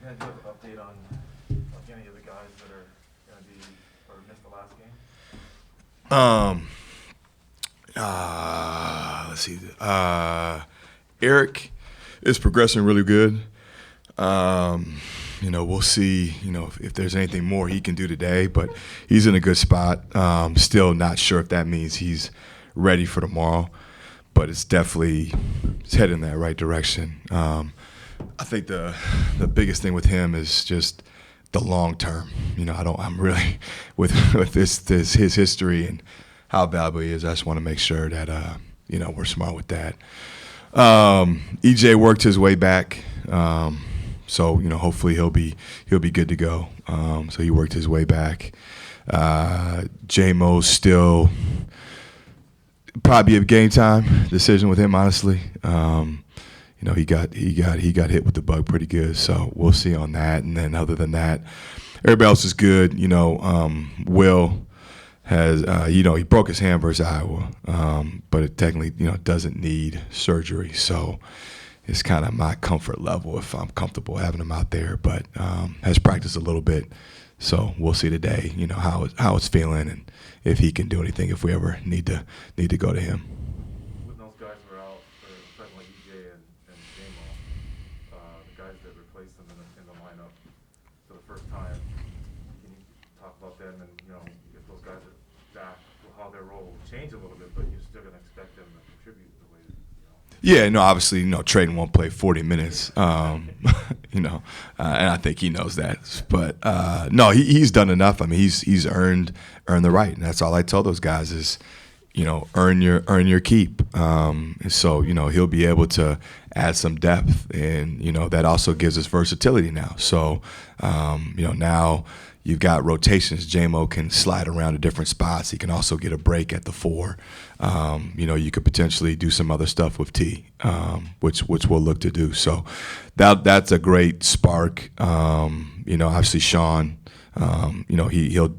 kind of give an update on any of the guys that are going to be or missed the last game? Let's see. Eric is progressing really good. We'll see, if there's anything more he can do today, but he's in a good spot. Still not sure if that means he's ready for tomorrow, but it's definitely heading in that right direction. I think the biggest thing with him is just the long term. I'm really with his history and how valuable he is. I just want to make sure that we're smart with that. EJ worked his way back, so hopefully he'll be good to go. So he worked his way back. J-Mo's still probably a game time decision with him, honestly. He got hit with the bug pretty good, so we'll see on that. And then other than that, everybody else is good. Will has he broke his hand versus Iowa, but it technically doesn't need surgery, so it's kind of my comfort level if I'm comfortable having him out there. But has practiced a little bit, so we'll see today how it's feeling and if he can do anything if we ever need to go to him. When those guys were out, especially like EJ and J-Mo, the guys that replaced them in the lineup for the first time, can you talk about them and if those guys are back, how their role will change a little bit, but you're still going to expect them to contribute the way Yeah, obviously, Trayden won't play 40 minutes, and I think he knows that. But no, he's done enough. I mean, he's earned the right, and that's all I tell those guys is, earn your keep. And so he'll be able to add some depth, and that also gives us versatility now. So now you've got rotations. J-Mo can slide around to different spots. He can also get a break at the 4. You could potentially do some other stuff with T, which we'll look to do. So that's a great spark. Obviously Sean, he'll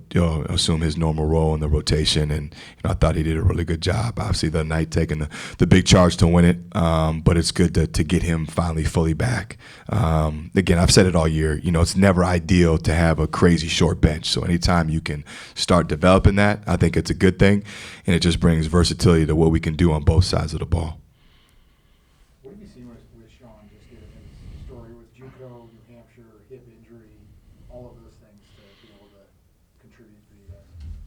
assume his normal role in the rotation, and I thought he did a really good job. Obviously the night taking the big charge to win it, but it's good to get him finally fully back. Again, I've said it all year. It's never ideal to have a crazy short bench. So anytime you can start developing that, I think it's a good thing, and it just brings versatility to what we can do on both sides of the ball. What have you seen with Sean, just given his story with JUCO, New Hampshire, hip injury, all of those things to be able to contribute for you guys?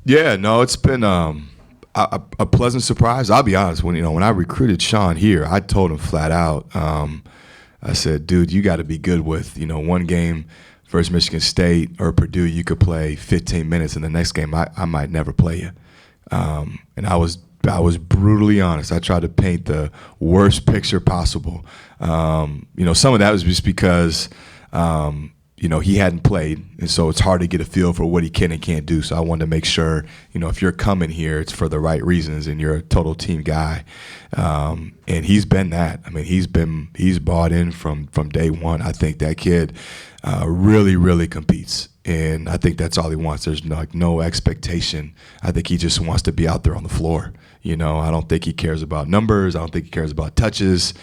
Yeah, no, it's been a pleasant surprise. I'll be honest, when I recruited Sean here, I told him flat out, I said, dude, you got to be good with, one game versus Michigan State or Purdue, you could play 15 minutes, and the next game I might never play you. And I was brutally honest. I tried to paint the worst picture possible. Some of that was just because he hadn't played, and so it's hard to get a feel for what he can and can't do. So I wanted to make sure, if you're coming here, it's for the right reasons and you're a total team guy. And he's been that. I mean, he's bought in from day one. I think that kid really, really competes. And I think that's all he wants. There's no expectation. I think he just wants to be out there on the floor. I don't think he cares about numbers. I don't think he cares about touches.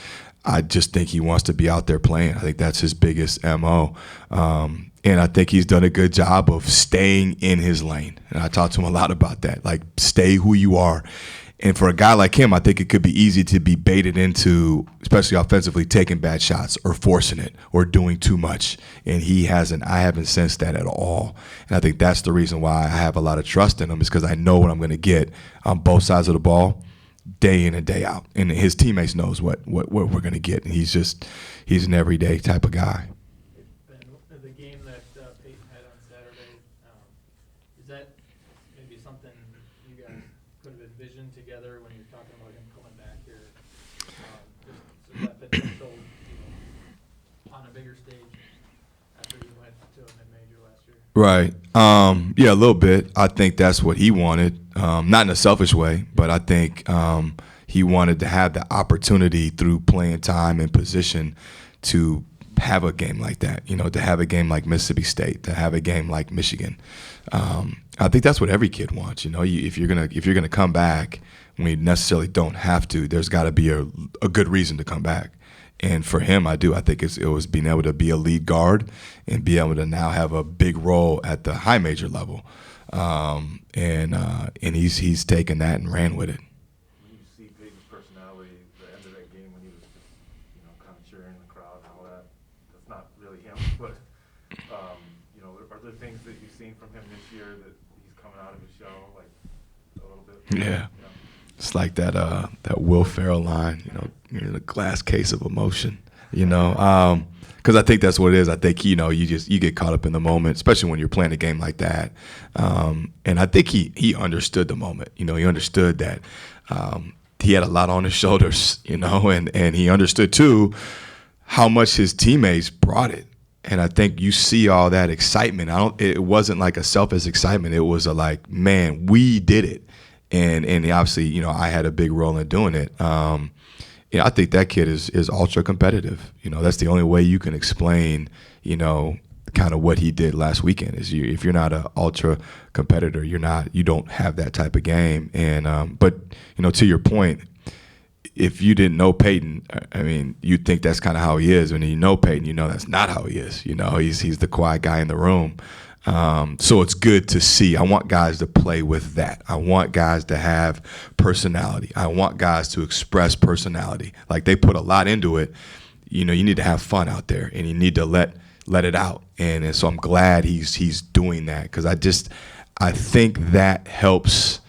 I just think he wants to be out there playing. I think that's his biggest MO. And I think he's done a good job of staying in his lane. And I talked to him a lot about that. Like, stay who you are. And for a guy like him, I think it could be easy to be baited into, especially offensively, taking bad shots or forcing it or doing too much. And I haven't sensed that at all. And I think that's the reason why I have a lot of trust in him, is because I know what I'm going to get on both sides of the ball, day in and day out. And his teammates knows what we're going to get. And he's an everyday type of guy. The game that Peyton had on Saturday, is that maybe something you guys could have envisioned together when you're talking about him coming back here? Just that potential, on a bigger stage after you went to a mid-major last year? Right. Yeah, a little bit. I think that's what he wanted. Not in a selfish way, but I think he wanted to have the opportunity through playing time and position to have a game like that, to have a game like Mississippi State, to have a game like Michigan. I think that's what every kid wants. If you're gonna come back, we necessarily don't have to. There's got to be a good reason to come back. And for him, I think it was being able to be a lead guard and be able to now have a big role at the high major level. And he's taken that and ran with it. When you see Peyton's personality, the end of that game when he was just, kind of cheering the crowd and all that, that's not really him, but, are there things that you've seen from him this year that he's coming out of his shell, like, a little bit? Yeah. It's like that Will Ferrell line, you're in a glass case of emotion, because I think that's what it is. I think, you get caught up in the moment, especially when you're playing a game like that. And I think he understood the moment. He understood that he had a lot on his shoulders, and he understood, too, how much his teammates brought it. And I think you see all that excitement. It wasn't like a selfish excitement. It was man, we did it. And obviously, I had a big role in doing it. I think that kid is ultra competitive. That's the only way you can explain, kind of what he did last weekend is if you're not an ultra competitor, you don't have that type of game. And but to your point, if you didn't know Peyton, I mean, you'd think that's kind of how he is. When you know Peyton, that's not how he is. He's the quiet guy in the room. So it's good to see. I want guys to play with that. I want guys to have personality. I want guys to express personality. Like, they put a lot into it. You need to have fun out there, and you need to let it out. And so I'm glad he's doing that, because I think that helps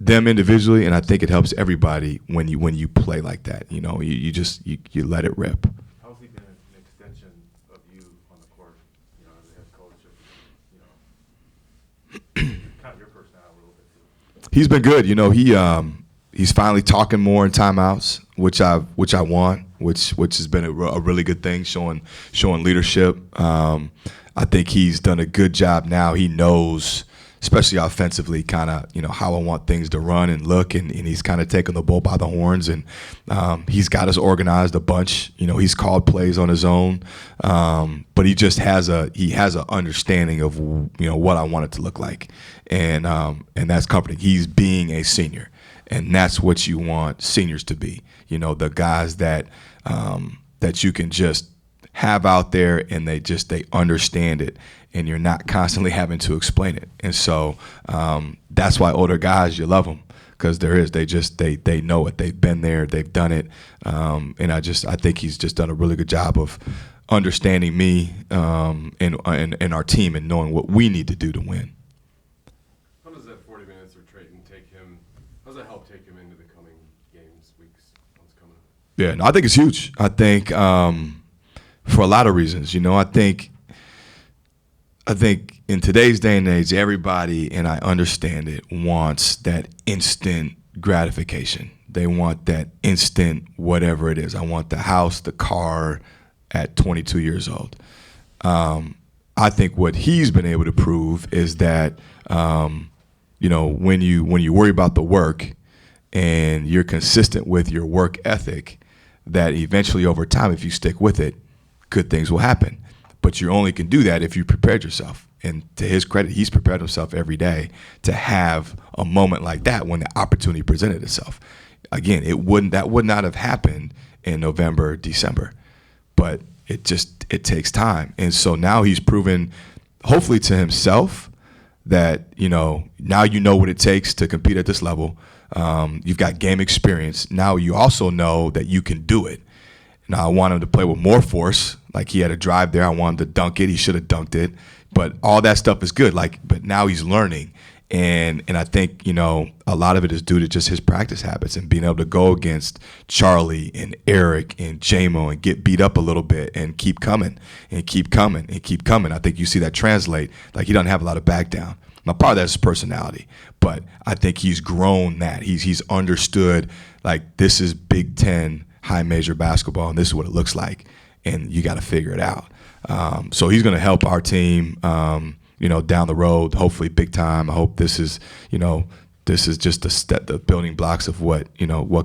them individually, and I think it helps everybody when you play like that. You let it rip. How's he been an extension of you on the court, as a head coach, kind of your personality a little bit too? He's been good. He's finally talking more in timeouts, which I want, which has been a really good thing, showing leadership. I think he's done a good job now. He knows, especially offensively, kind of, how I want things to run and look, and he's kind of taking the bull by the horns, and he's got us organized a bunch. He's called plays on his own, but he just has an understanding of what I want it to look like, and that's comforting. He's being a senior, and that's what you want seniors to be. The guys that you can just have out there, and they understand it, and you're not constantly having to explain it. And so that's why older guys, you love them, because they know it. They've been there, they've done it, and I think he's just done a really good job of understanding me and our team, and knowing what we need to do to win. How does that 40 minutes with Trayton how does that help take him into the coming games, weeks, months coming up? Yeah, no, I think it's huge. I think for a lot of reasons, I think in today's day and age, everybody, and I understand it, wants that instant gratification. They want that instant whatever it is. I want the house, the car at 22 years old. I think what he's been able to prove is that, when you worry about the work and you're consistent with your work ethic, that eventually over time, if you stick with it, good things will happen. But you only can do that if you prepared yourself. And to his credit, he's prepared himself every day to have a moment like that when the opportunity presented itself. Again, that would not have happened in November, December. But it takes time. And so now he's proven, hopefully to himself, that, now you know what it takes to compete at this level. You've got game experience. Now you also know that you can do it. Now, I want him to play with more force. Like, he had a drive there. I want him to dunk it. He should have dunked it. But all that stuff is good. But now he's learning. And I think, a lot of it is due to just his practice habits and being able to go against Charlie and Eric and J-Mo and get beat up a little bit and keep coming and keep coming and keep coming. I think you see that translate. Like, he doesn't have a lot of back down. Now, part of that's his personality. But I think he's grown that. He's understood, like, this is Big Ten high major basketball, and this is what it looks like, and you got to figure it out. So he's going to help our team, down the road, hopefully big time. I hope this is just the building blocks of what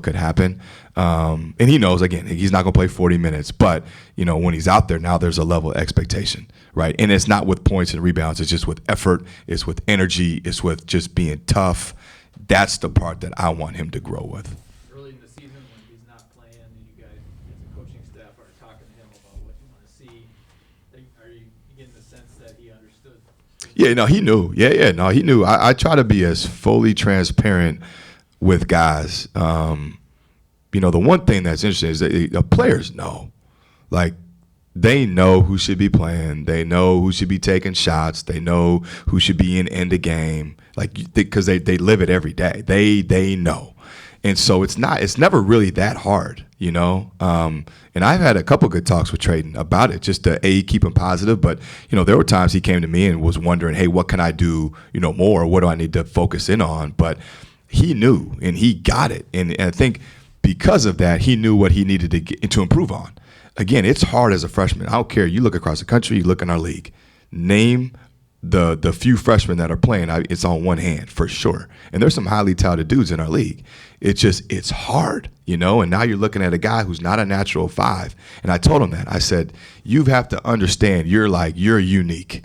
could happen. And he knows, again, he's not going to play 40 minutes, but when he's out there now, there's a level of expectation, right? And it's not with points and rebounds. It's just with effort. It's with energy. It's with just being tough. That's the part that I want him to grow with. Early in the season when he's not playing, you guys talking to him about what you want to see, are you getting the sense that he understood? Yeah, no, he knew. No, he knew. I try to be as fully transparent with guys. The one thing that's interesting is that the players know. Like, they know who should be playing. They know who should be taking shots. They know who should be in the game. Like, because they live it every day. They know. And so it's never really that hard, And I've had a couple good talks with Trayton about it, just to keep him positive. But there were times he came to me and was wondering, hey, what can I do, more? What do I need to focus in on? But he knew and he got it, and I think because of that, he knew what he needed to improve on. Again, it's hard as a freshman. I don't care. You look across the country, you look in our league. Name the few freshmen that are playing. It's on one hand for sure. And there's some highly touted dudes in our league. It's hard, And now you're looking at a guy who's not a natural 5. And I told him that. I said, you have to understand you're unique,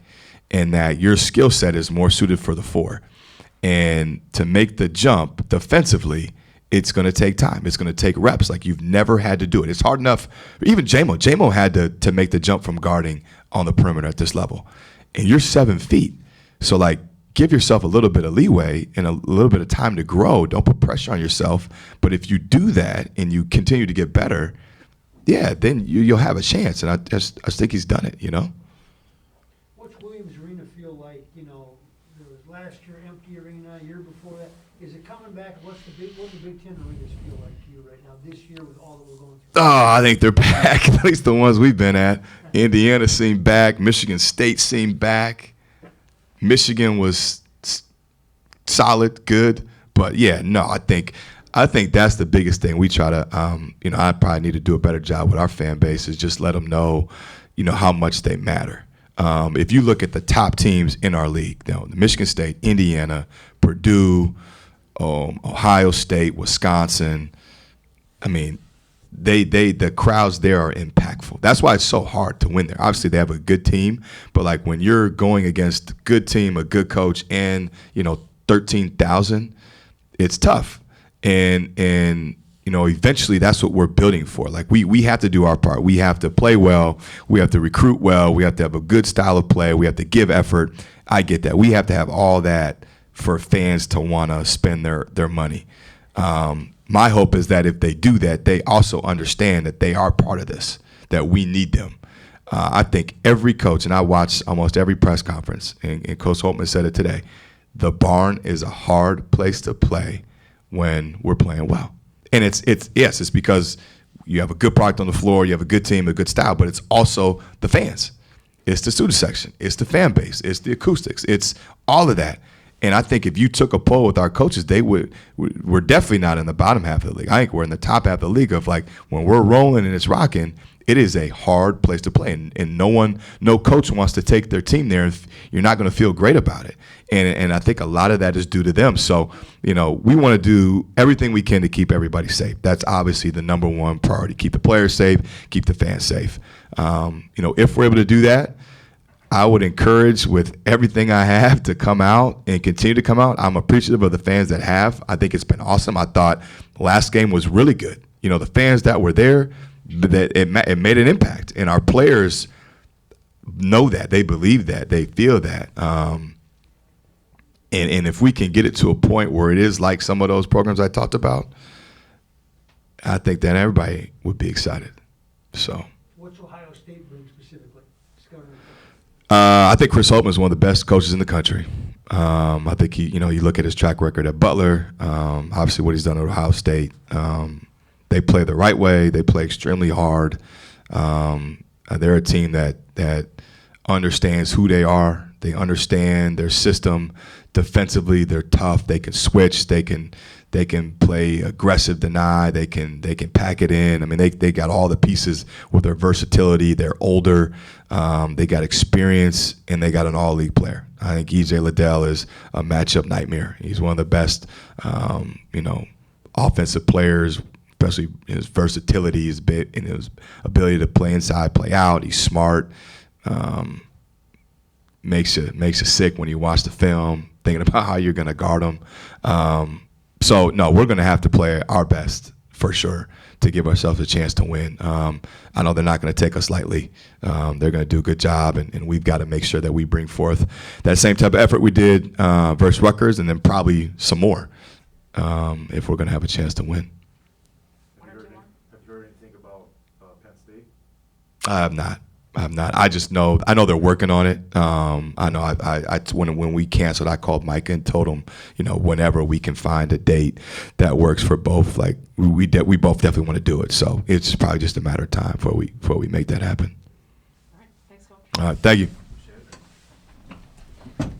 and that your skill set is more suited for the 4. And to make the jump defensively, it's going to take time. It's going to take reps. Like, you've never had to do it. It's hard enough. Even J-Mo had to make the jump from guarding on the perimeter at this level. And you're 7 feet. So, give yourself a little bit of leeway and a little bit of time to grow. Don't put pressure on yourself. But if you do that and you continue to get better, then you'll have a chance. And I just think he's done it, What's Williams Arena feel like? There was last year empty arena, year before that. Is it coming back? What do the Big Ten arenas feel like to you right now this year with all that we're going through? Oh, I think they're back. At least the ones we've been at. Indiana seemed back. Michigan State seemed back. Michigan was solid, good. But I think that's the biggest thing. We try to, I probably need to do a better job with our fan base, is just let them know, how much they matter. If you look at the top teams in our league, Michigan State, Indiana, Purdue, Ohio State, Wisconsin, the crowds there are impactful. That's why it's so hard to win there. Obviously, they have a good team, but when you're going against a good team, a good coach, and 13,000, it's tough. And eventually that's what we're building for. We have to do our part. We have to play well. We have to recruit well. We have to have a good style of play. We have to give effort. I get that. We have to have all that for fans to want to spend their money. My hope is that if they do that, they also understand that they are part of this, that we need them. I think every coach, and I watched almost every press conference, and Coach Holtman said it today, the barn is a hard place to play when we're playing well. And it's because you have a good product on the floor, you have a good team, a good style, but it's also the fans. It's the student section. It's the fan base. It's the acoustics. It's all of that. And I think if you took a poll with our coaches, we're definitely not in the bottom half of the league. I think we're in the top half of the league of when we're rolling and it's rocking, it is a hard place to play. And no coach wants to take their team there if you're not going to feel great about it. And I think a lot of that is due to them. So, we want to do everything we can to keep everybody safe. That's obviously the number one priority. Keep the players safe, keep the fans safe. If we're able to do that, I would encourage with everything I have to come out and continue to come out. I'm appreciative of the fans that have. I think it's been awesome. I thought last game was really good. The fans that were there, that it made an impact. And our players know that. They believe that. They feel that. And if we can get it to a point where it is like some of those programs I talked about, I think then everybody would be excited. So. What's Ohio State bring specifically? I think Chris Holtman is one of the best coaches in the country. I think you look at his track record at Butler, obviously what he's done at Ohio State. They play the right way. They play extremely hard. They're a team that understands who they are. They understand their system. Defensively, they're tough. They can switch. They can play aggressive deny. They can pack it in. They got all the pieces with their versatility. They're older. They got experience, and they got an all-league player. I think E.J. Liddell is a matchup nightmare. He's one of the best, offensive players, especially his versatility, his ability to play inside, play out. He's smart. Makes you sick when you watch the film, thinking about how you're going to guard him. So, no, we're going to have to play our best for sure, to give ourselves a chance to win. I know they're not going to take us lightly. They're going to do a good job, and we've got to make sure that we bring forth that same type of effort we did versus Rutgers, and then probably some more if we're going to have a chance to win. Have you heard anything about Penn State? I have not. I just know. I know they're working on it. I know. When we canceled, I called Mike and told him, whenever we can find a date that works for both, like we both definitely want to do it. So it's probably just a matter of time before we make that happen. All right, thanks, Coach. All right. Thank you.